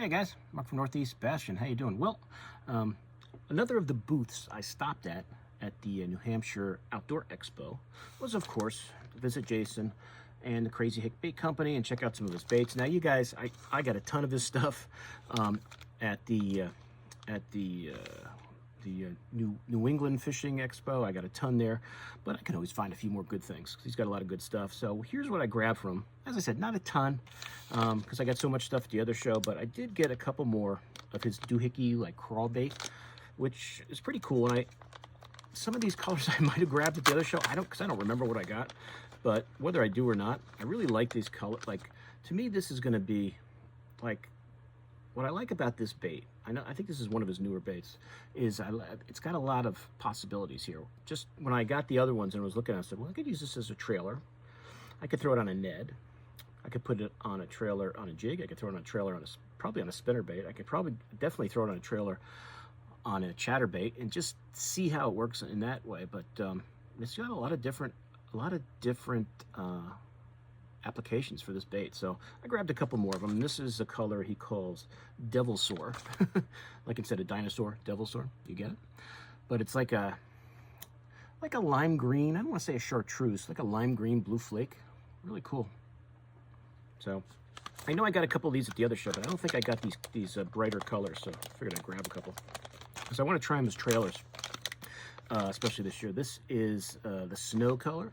Hey guys, Mark from Northeast Bastion. How you doing? Well, another of the booths I stopped at the New Hampshire Outdoor Expo was, of course, to visit Jason and the Crazy Hick Bait Company and check out some of his baits. Now, you guys, I got a ton of his stuff at the New England Fishing Expo. I got a ton there, but I can always find a few more good things. He's got a lot of good stuff. So here's what I grabbed from him. As I said, not a ton, because I got so much stuff at the other show, but I did get a couple more of his doohickey like crawl bait, which is pretty cool. And some of these colors I might have grabbed at the other show. Because I don't remember what I got, but whether I do or not, I really like these colors. Like, to me, this is going to be like, what I like about this bait, I think this is one of his newer baits, is it's got a lot of possibilities here. Just when I got the other ones and I was looking, I said, well, I could use this as a trailer. I could throw it on a Ned. I could put it on a trailer on a jig. I could throw it on a trailer on probably on a spinner bait. I could definitely throw it on a trailer on a chatterbait and just see how it works in that way. But it's got a lot of different applications for this bait. So I grabbed a couple more of them. This is a color he calls Devil Sore. Like instead of dinosaur, Devil Sore. You get it? But it's like a lime green. I don't want to say a chartreuse, like a lime green blue flake. Really cool. So I know I got a couple of these at the other show, but I don't think I got these brighter colors. So I figured I'd grab a couple because I want to try them as trailers, especially this year. This is the snow color.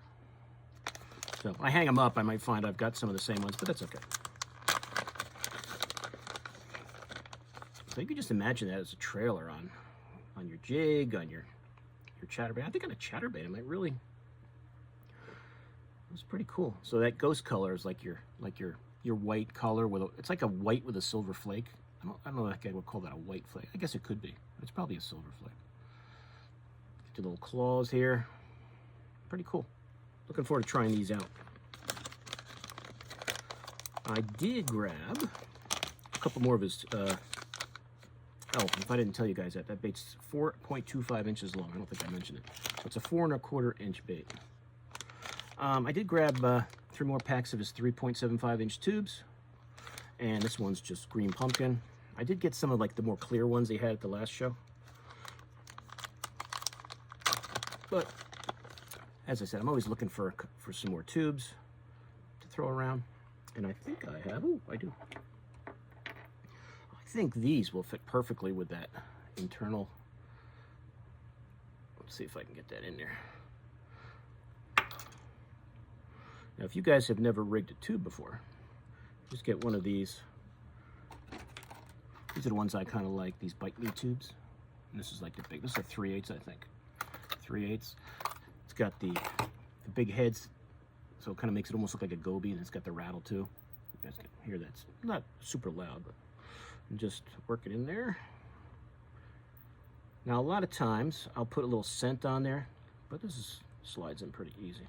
So when I hang them up, I might find I've got some of the same ones, but that's okay. So you can just imagine that as a trailer on your jig, on your chatterbait. I think on a chatterbait, it might really. It's pretty cool. So that ghost color is like your white color it's like a white with a silver flake. I don't know if I would call that a white flake. I guess it could be. It's probably a silver flake. Get the little claws here. Pretty cool. Looking forward to trying these out. I did grab a couple more of his, oh, if I didn't tell you guys that bait's 4.25 inches long. I don't think I mentioned it. So it's a 4 1/4 inch bait. I did grab 3 more packs of his 3.75 inch tubes. And this one's just green pumpkin. I did get some of like the more clear ones they had at the last show. But as I said, I'm always looking for some more tubes to throw around. And I think I have, oh, I do. I think these will fit perfectly with that internal. Let's see if I can get that in there. Now, if you guys have never rigged a tube before, just get one of these. These are the ones I kind of like, these bite me tubes. And this is like the big, this is a 3/8, I think. 3/8. It's got the big heads, so it kind of makes it almost look like a goby, and it's got the rattle too. You guys can hear that's not super loud, but just work it in there. Now, a lot of times I'll put a little scent on there, but this slides in pretty easy.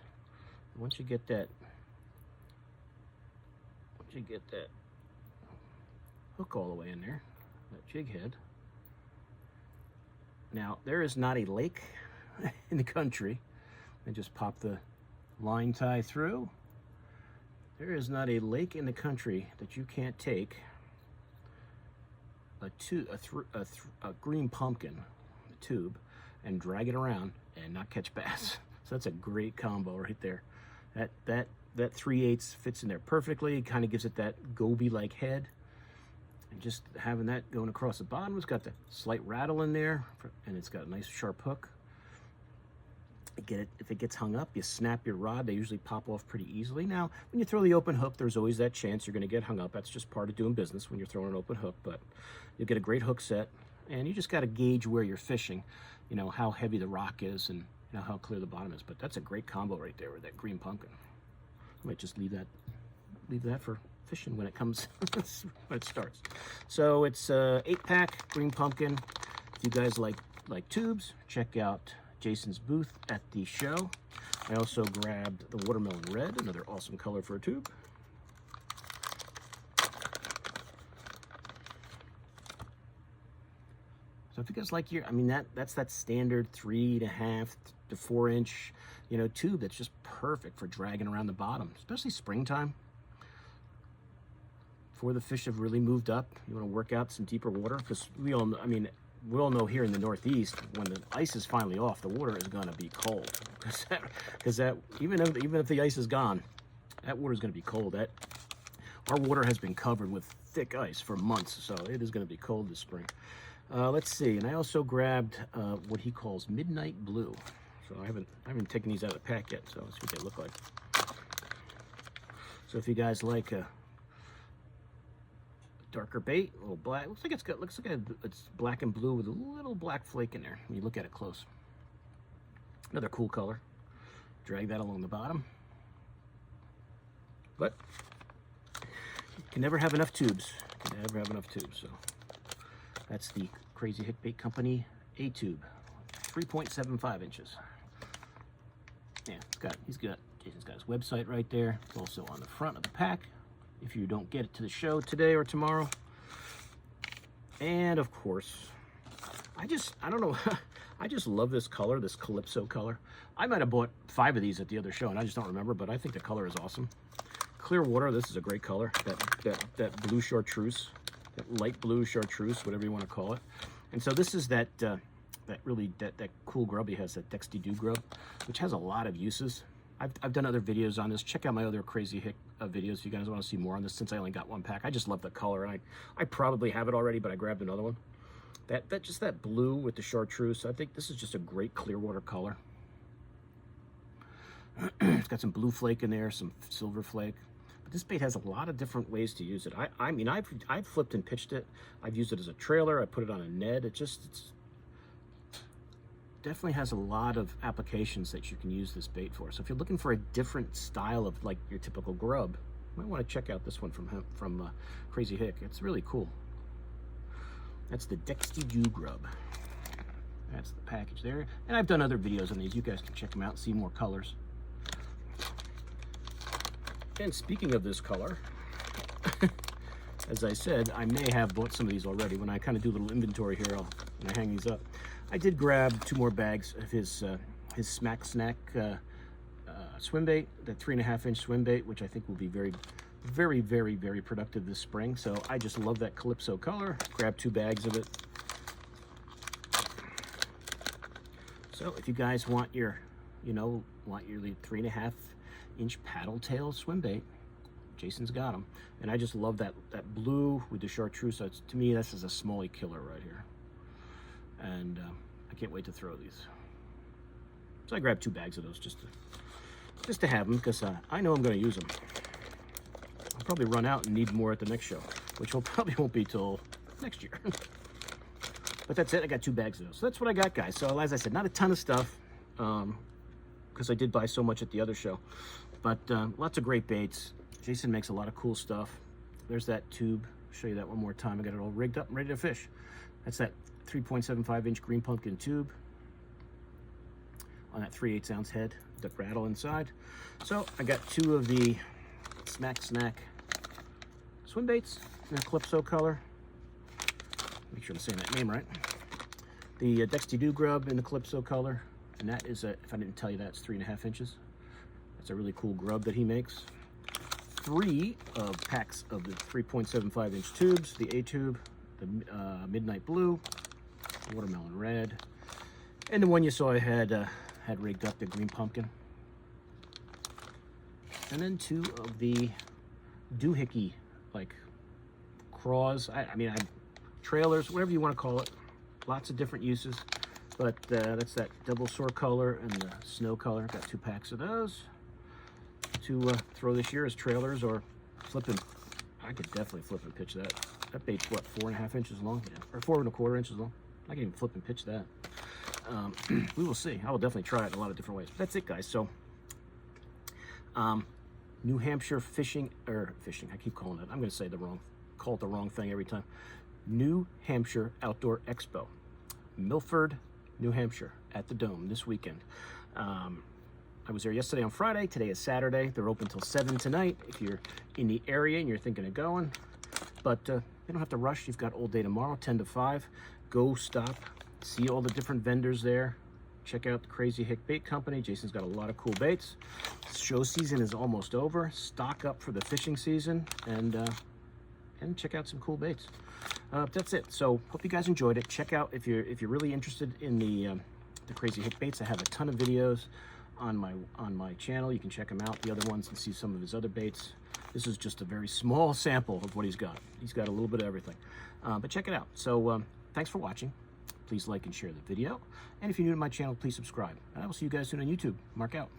Once you get that hook all the way in there, that jig head. Now, there is not a lake in the country, and just pop the line tie through. There is not a lake in the country that you can't take a green pumpkin tube and drag it around and not catch bass. So that's a great combo right there. That 3/8 fits in there perfectly. It kind of gives it that goby-like head. And just having that going across the bottom, it's got the slight rattle in there, and it's got a nice sharp hook. If it gets hung up, you snap your rod. They usually pop off pretty easily. Now, when you throw the open hook, there's always that chance you're going to get hung up. That's just part of doing business when you're throwing an open hook. But you'll get a great hook set, and you just got to gauge where you're fishing. You know how heavy the rock is, and you know how clear the bottom is. But that's a great combo right there with that green pumpkin. I might just leave that for fishing when it comes when it starts. So it's 8-pack green pumpkin. If you guys like tubes, check out Jason's booth at the show. I also grabbed the watermelon red, another awesome color for a tube. So if you guys like that's that standard 3.5 to 4 inch, tube that's just perfect for dragging around the bottom, especially springtime. before the fish have really moved up. You want to work out some deeper water, because we all know here in the Northeast, when the ice is finally off, the water is going to be cold. Because even if the ice is gone, that water is going to be cold. Our water has been covered with thick ice for months, so it is going to be cold this spring. Let's see, and I also grabbed what he calls Midnight Blue. So I haven't taken these out of the pack yet, so let's see what they look like. So if you guys like a darker bait, a little black, looks like it's black and blue with a little black flake in there when you look at it close. Another cool color. Drag that along the bottom. But you can never have enough tubes. So that's the Crazy Hick Bait Company A tube, 3.75 inches. Yeah, Jason's got his website right there. It's also on the front of the pack if you don't get it to the show today or tomorrow. And of course, I don't know, I just love this color, this Calypso color. I might have bought 5 of these at the other show and I just don't remember, but I think the color is awesome. Clear water, this is a great color. That blue chartreuse, that light blue chartreuse, whatever you want to call it. And so this is that cool grub he has, that Dexty Dew grub, which has a lot of uses. I've done other videos on this. Check out my other Crazy Hick videos if you guys want to see more on this, since I only got 1 pack. I just love the color, and I probably have it already, but I grabbed another one. That blue with the chartreuse, I think this is just a great clear water color. It's got some blue flake in there, some silver flake. But this bait has a lot of different ways to use it. I mean, I've flipped and pitched it. I've used it as a trailer. I put it on a Ned. It's definitely has a lot of applications that you can use this bait for. So if you're looking for a different style of like your typical grub, you might want to check out this one from Crazy Hick. It's really cool. That's the Dexty Dew grub. That's the package there. And I've done other videos on these. You guys can check them out and see more colors. And speaking of this color, as I said, I may have bought some of these already. When I kind of do a little inventory here, when I hang these up, I did grab 2 more bags of his Smack Snack swim bait, that 3.5 inch swim bait, which I think will be very, very, very, very productive this spring. So I just love that Calypso color. Grab 2 bags of it. So if you guys want your 3.5 inch paddle tail swim bait, Jason's got them. And I just love that blue with the chartreuse. So to me, this is a smallie killer right here. And I can't wait to throw these. So I grabbed 2 bags of those just to have them, because I know I'm going to use them. I'll probably run out and need more at the next show, which probably won't be till next year. But that's it. I got 2 bags of those. So that's what I got, guys. So as I said, not a ton of stuff, because I did buy so much at the other show. But lots of great baits. Jason makes a lot of cool stuff. There's that tube. I'll show you that one more time. I got it all rigged up and ready to fish. That's that 3.75 inch green pumpkin tube on that 3/8 ounce head, the rattle inside. So I got 2 of the Smack Snack swim baits in a Calypso color. Make sure I'm saying that name right. The Dexty Dew grub in the Calypso color, and that is if I didn't tell you that, it's 3.5 inches. That's a really cool grub that he makes. 3 packs of the 3.75 inch tubes, the A tube, the Midnight Blue, Watermelon Red, and the one you saw I had rigged up, the Green Pumpkin. And then 2 of the doohickey, like craws, trailers, whatever you want to call it. Lots of different uses, but that's that double sore color and the snow color. Got 2 packs of those to throw this year as trailers, or flipping. I could definitely flip and pitch that. That bait's what, 4.5 inches long? Yeah, or 4.25 inches long. I can even flip and pitch that. We will see. I will definitely try it in a lot of different ways. But that's it, guys. So, New Hampshire fishing. I keep calling it. I'm going to say call it the wrong thing every time. New Hampshire Outdoor Expo, Milford, New Hampshire, at the Dome this weekend. I was there yesterday on Friday. Today is Saturday. They're open till 7 tonight if you're in the area and you're thinking of going. But you don't have to rush. You've got all day tomorrow, 10 to 5. Go stop, see all the different vendors there. Check out the Crazy Hick Bait Company. Jason's got a lot of cool baits. Show season is almost over. Stock up for the fishing season. And and check out some cool baits. That's it. So hope you guys enjoyed it. Check out if you're really interested in the crazy Hick baits. I have a ton of videos on my channel. You can check them out, the other ones, and see some of his other baits. This is just a very small sample of what he's got. He's got a little bit of everything, but check it out. So thanks for watching. Please like and share the video, and if you're new to my channel, please subscribe. And I will see you guys soon on YouTube. Mark out.